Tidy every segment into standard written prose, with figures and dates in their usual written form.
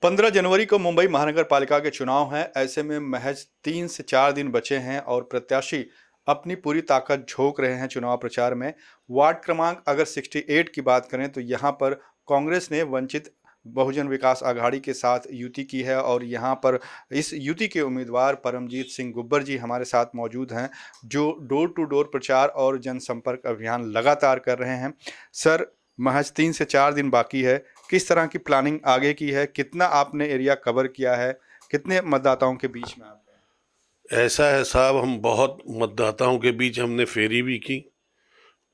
15 जनवरी को मुंबई महानगर पालिका के चुनाव हैं। ऐसे में महज 3 से 4 दिन बचे हैं और प्रत्याशी अपनी पूरी ताकत झोंक रहे हैं चुनाव प्रचार में। वार्ड क्रमांक अगर 68 की बात करें तो यहाँ पर कांग्रेस ने वंचित बहुजन विकास आघाड़ी के साथ युति की है और यहाँ पर इस युति के उम्मीदवार परमजीत सिंह गुब्बर जी हमारे साथ मौजूद हैं, जो डोर टू डोर प्रचार और जनसंपर्क अभियान लगातार कर रहे हैं। सर, महज 3 से 4 दिन बाकी है। किस तरह की प्लानिंग आगे की है? कितना आपने एरिया कवर किया है? कितने मतदाताओं के बीच में आप गए? ऐसा है साहब, हम बहुत मतदाताओं के बीच हमने फेरी भी की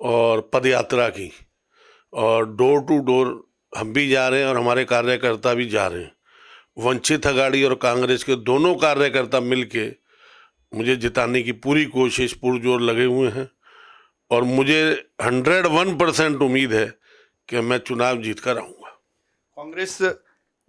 और पदयात्रा की और डोर टू डोर हम भी जा रहे हैं और हमारे कार्यकर्ता भी जा रहे हैं। वंचित आघाड़ी और कांग्रेस के दोनों कार्यकर्ता मिलके मुझे जिताने की पूरी कोशिश पुरजोर लगे हुए हैं और मुझे 101% उम्मीद है कि मैं चुनाव जीत कर आऊँगा। कांग्रेस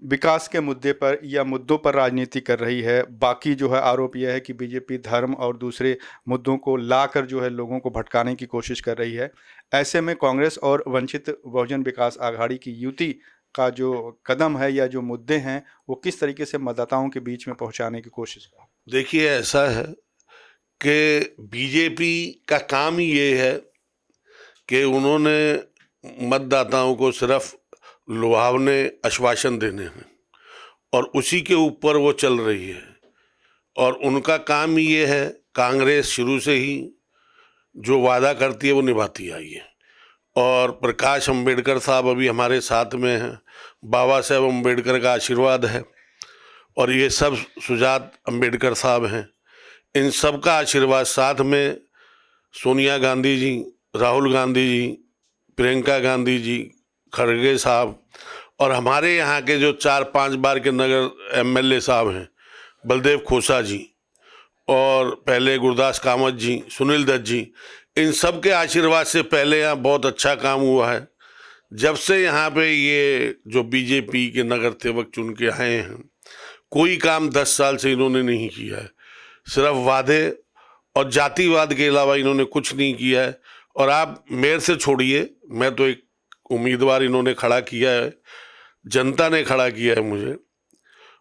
विकास के मुद्दे पर या मुद्दों पर राजनीति कर रही है। बाकी जो है आरोप यह है कि बीजेपी धर्म और दूसरे मुद्दों को लाकर जो है लोगों को भटकाने की कोशिश कर रही है। ऐसे में कांग्रेस और वंचित बहुजन विकास आघाड़ी की युति का जो कदम है या जो मुद्दे हैं वो किस तरीके से मतदाताओं के बीच में पहुंचाने की कोशिश कर? देखिए, ऐसा है कि बीजेपी का काम ही ये है कि उन्होंने मतदाताओं को सिर्फ लुभावने आश्वासन देने हैं और उसी के ऊपर वो चल रही है और उनका काम ही ये है। कांग्रेस शुरू से ही जो वादा करती है वो निभाती आई है और प्रकाश अंबेडकर साहब अभी हमारे साथ में हैं। बाबा साहेब अंबेडकर का आशीर्वाद है और ये सब सुजात अंबेडकर साहब हैं। इन सब का आशीर्वाद, साथ में सोनिया गांधी जी, राहुल गांधी जी, प्रियंका गांधी जी, खड़गे साहब और हमारे यहाँ के जो 4-5 बार के नगर एमएलए साहब हैं, बलदेव खोसा जी और पहले गुरदास कामत जी, सुनील दत्त जी, इन सब के आशीर्वाद से पहले यहाँ बहुत अच्छा काम हुआ है। जब से यहाँ पे ये जो बीजेपी के नगर सेवक चुन के आए हैं, कोई काम 10 साल से इन्होंने नहीं किया है। सिर्फ वादे और जातिवाद के अलावा इन्होंने कुछ नहीं किया है। और आप मेयर से छोड़िए, मैं तो एक उम्मीदवार इन्होंने खड़ा किया है, जनता ने खड़ा किया है मुझे।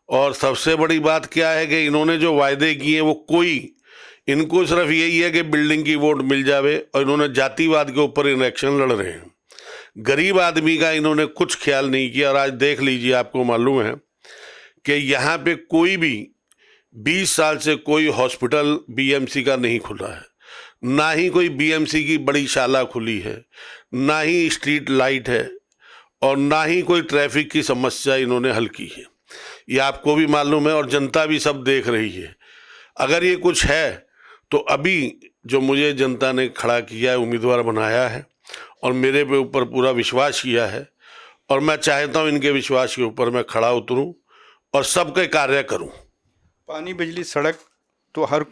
और सबसे बड़ी बात क्या है कि इन्होंने जो वायदे किए वो इनको सिर्फ यही है कि बिल्डिंग की वोट मिल जावे और इन्होंने जातिवाद के ऊपर इलेक्शन लड़ रहे हैं। गरीब आदमी का इन्होंने कुछ ख्याल नहीं किया। और आज देख लीजिए, आपको मालूम है कि यहाँ पे कोई भी 20 साल से कोई हॉस्पिटल बीएमसी का नहीं खुला है, ना ही कोई बीएमसी की बड़ी शाला खुली है, ना ही स्ट्रीट लाइट है और ना ही कोई ट्रैफिक की समस्या इन्होंने हल की है। ये आपको भी मालूम है और जनता भी सब देख रही है। अगर ये कुछ है तो अभी जो मुझे जनता ने खड़ा किया है, उम्मीदवार बनाया है और मेरे पे ऊपर पूरा विश्वास किया है और मैं चाहता हूँ इनके विश्वास के ऊपर मैं खड़ा उतरूँ और सबके कार्य करूँ। पानी, बिजली, सड़क तो हर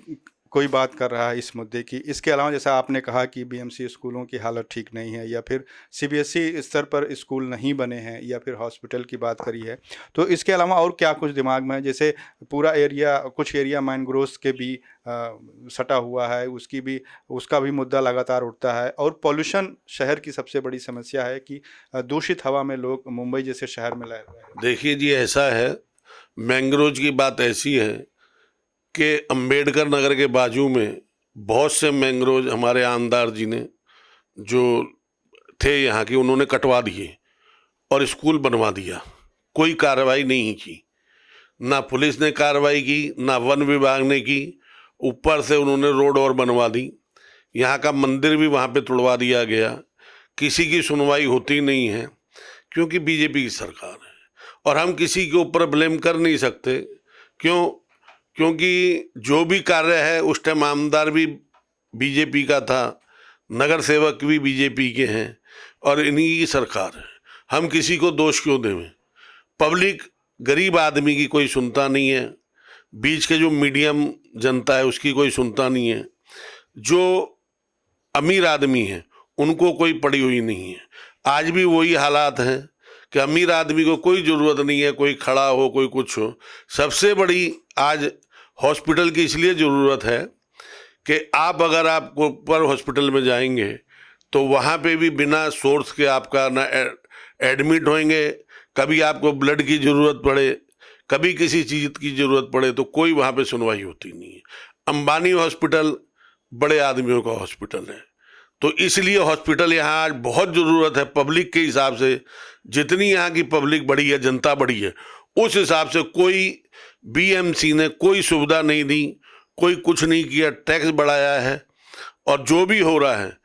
कोई बात कर रहा है इस मुद्दे की। इसके अलावा जैसा आपने कहा कि बीएमसी स्कूलों की हालत ठीक नहीं है या फिर सीबीएसई स्तर पर स्कूल नहीं बने हैं या फिर हॉस्पिटल की बात करी है, तो इसके अलावा और क्या कुछ दिमाग में है? जैसे पूरा एरिया, कुछ एरिया मैंग्रोव्स के भी सटा हुआ है, उसका भी मुद्दा लगातार उठता है। और पॉल्यूशन शहर की सबसे बड़ी समस्या है कि दूषित हवा में लोग मुंबई जैसे शहर में रह रहे हैं। देखिए जी, ऐसा है, मैंग्रोव की बात ऐसी है कि अंबेडकर नगर के बाजू में बहुत से मैंग्रोव हमारे आमदार जी ने जो थे यहाँ के, उन्होंने कटवा दिए और स्कूल बनवा दिया। कोई कार्रवाई नहीं की, ना पुलिस ने कार्रवाई की, ना वन विभाग ने की। ऊपर से उन्होंने रोड और बनवा दी। यहाँ का मंदिर भी वहाँ पे तोड़वा दिया गया। किसी की सुनवाई होती नहीं है क्योंकि बीजेपी की सरकार है और हम किसी के ऊपर ब्लेम कर नहीं सकते। क्योंकि जो भी कार्य है उस टाइम आमदार भी बीजेपी का था, नगर सेवक भी बीजेपी के हैं और इन्हीं की सरकार है। हम किसी को दोष क्यों दें? पब्लिक, गरीब आदमी की कोई सुनता नहीं है, बीच के जो मीडियम जनता है उसकी कोई सुनता नहीं है, जो अमीर आदमी है उनको कोई पड़ी हुई नहीं है। आज भी वही हालात हैं कि अमीर आदमी को कोई ज़रूरत नहीं है कोई खड़ा हो, कोई कुछ हो। सबसे बड़ी आज हॉस्पिटल की इसलिए ज़रूरत है कि अगर आप ऊपर हॉस्पिटल में जाएंगे तो वहाँ पे भी बिना सोर्स के आपका ना एडमिट होंगे। कभी आपको ब्लड की ज़रूरत पड़े कभी किसी चीज़ की ज़रूरत पड़े तो कोई वहाँ पे सुनवाई होती नहीं है। अंबानी हॉस्पिटल बड़े आदमियों का हॉस्पिटल है, तो इसलिए हॉस्पिटल यहाँ आज बहुत ज़रूरत है। पब्लिक के हिसाब से जितनी यहाँ की पब्लिक बढ़ी है, जनता बढ़ी है, उस हिसाब से कोई बीएमसी ने कोई सुविधा नहीं दी, कोई कुछ नहीं किया, टैक्स बढ़ाया है। और जो भी हो रहा है,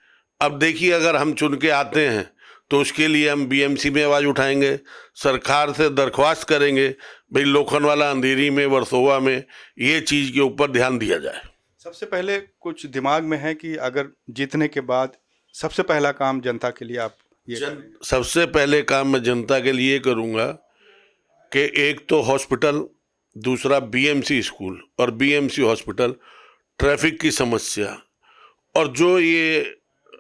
अब देखिए अगर हम चुन के आते हैं तो उसके लिए हम बीएमसी में आवाज़ उठाएंगे, सरकार से दरख्वास्त करेंगे, भाई लोखंडवाला, अंधेरी में, वर्सोवा में ये चीज़ के ऊपर ध्यान दिया जाए। सबसे पहले कुछ दिमाग में है कि अगर जीतने के बाद सबसे पहला काम जनता के लिए आप ये करेंगे? सबसे पहले काम मैं जनता के लिए करूँगा कि एक तो हॉस्पिटल, दूसरा बीएमसी स्कूल और बीएमसी हॉस्पिटल, ट्रैफिक की समस्या, और जो ये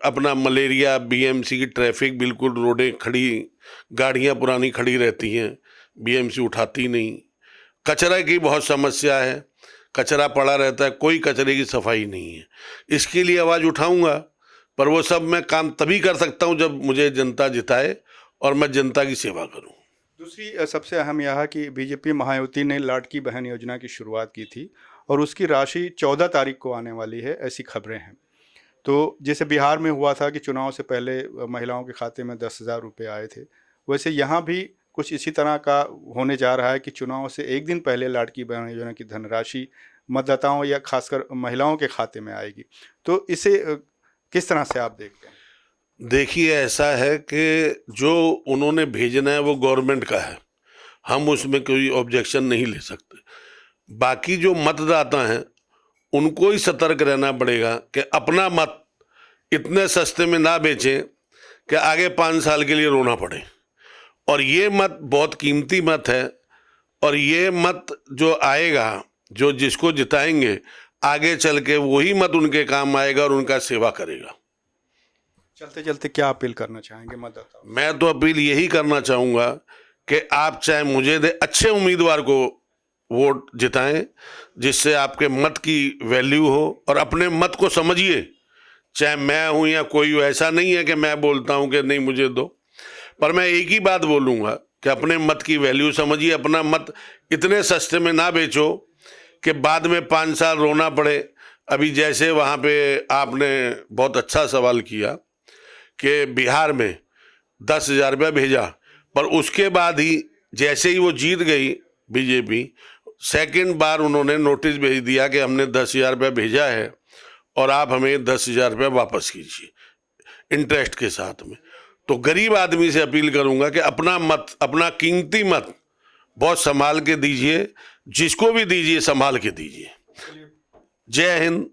अपना मलेरिया, बीएमसी की ट्रैफिक, बिल्कुल रोडें खड़ी, गाड़ियाँ पुरानी खड़ी रहती हैं, बीएमसी उठाती नहीं। कचरा की बहुत समस्या है, कचरा पड़ा रहता है, कोई कचरे की सफाई नहीं है। इसके लिए आवाज़ उठाऊंगा, पर वो सब मैं काम तभी कर सकता हूं जब मुझे जनता जिताए और मैं जनता की सेवा करूं। दूसरी सबसे अहम यह है कि बीजेपी महायुति ने लाडकी बहन योजना की शुरुआत की थी और उसकी राशि 14 तारीख को आने वाली है, ऐसी खबरें हैं। तो जैसे बिहार में हुआ था कि चुनाव से पहले महिलाओं के खाते में 10,000 रुपये आए थे, वैसे यहाँ भी कुछ इसी तरह का होने जा रहा है कि चुनाव से एक दिन पहले लाडकी बहन योजना की धनराशि मतदाताओं या खासकर महिलाओं के खाते में आएगी। तो इसे किस तरह से आप देखते हैं? देखिए, ऐसा है कि जो उन्होंने भेजना है वो गवर्नमेंट का है, हम उसमें कोई ऑब्जेक्शन नहीं ले सकते। बाकी जो मतदाता हैं उनको ही सतर्क रहना पड़ेगा कि अपना मत इतने सस्ते में ना बेचें कि आगे 5 साल के लिए रोना पड़े। और ये मत बहुत कीमती मत है, और ये मत जो आएगा, जो जिसको जिताएंगे, आगे चल के वही मत उनके काम आएगा और उनका सेवा करेगा। चलते चलते क्या अपील करना चाहेंगे मतदाताओं? मैं तो अपील यही करना चाहूँगा कि आप चाहे मुझे दे, अच्छे उम्मीदवार को वोट जिताएं, जिससे आपके मत की वैल्यू हो, और अपने मत को समझिए। चाहे मैं हूँ या कोई हो, ऐसा नहीं है कि मैं बोलता हूँ कि नहीं मुझे दो, पर मैं एक ही बात बोलूँगा कि अपने मत की वैल्यू समझिए। अपना मत इतने सस्ते में ना बेचो कि बाद में 5 साल रोना पड़े। अभी जैसे वहाँ पे आपने बहुत अच्छा सवाल किया कि बिहार में 10,000 रुपया भेजा, पर उसके बाद ही जैसे ही वो जीत गई बीजेपी, सेकंड बार उन्होंने नोटिस भेज दिया कि हमने 10,000 रुपया भेजा है और आप हमें 10,000 रुपया वापस कीजिए इंटरेस्ट के साथ में। तो गरीब आदमी से अपील करूंगा कि अपना मत, अपना कीमती मत बहुत संभाल के दीजिए, जिसको भी दीजिए संभाल के दीजिए। जय हिंद,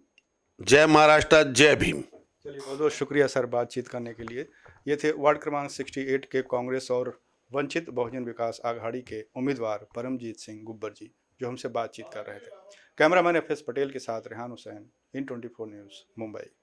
जय महाराष्ट्र, जय भीम। चलिए, बहुत बहुत शुक्रिया सर बातचीत करने के लिए। ये थे वार्ड क्रमांक 68 के कांग्रेस और वंचित बहुजन विकास आघाड़ी के उम्मीदवार परमजीत सिंह गुब्बर जी, जो हमसे बातचीत कर रहे थे। कैमरामैन FS पटेल के साथ रेहान हुसैन, इन 24 न्यूज़, मुंबई।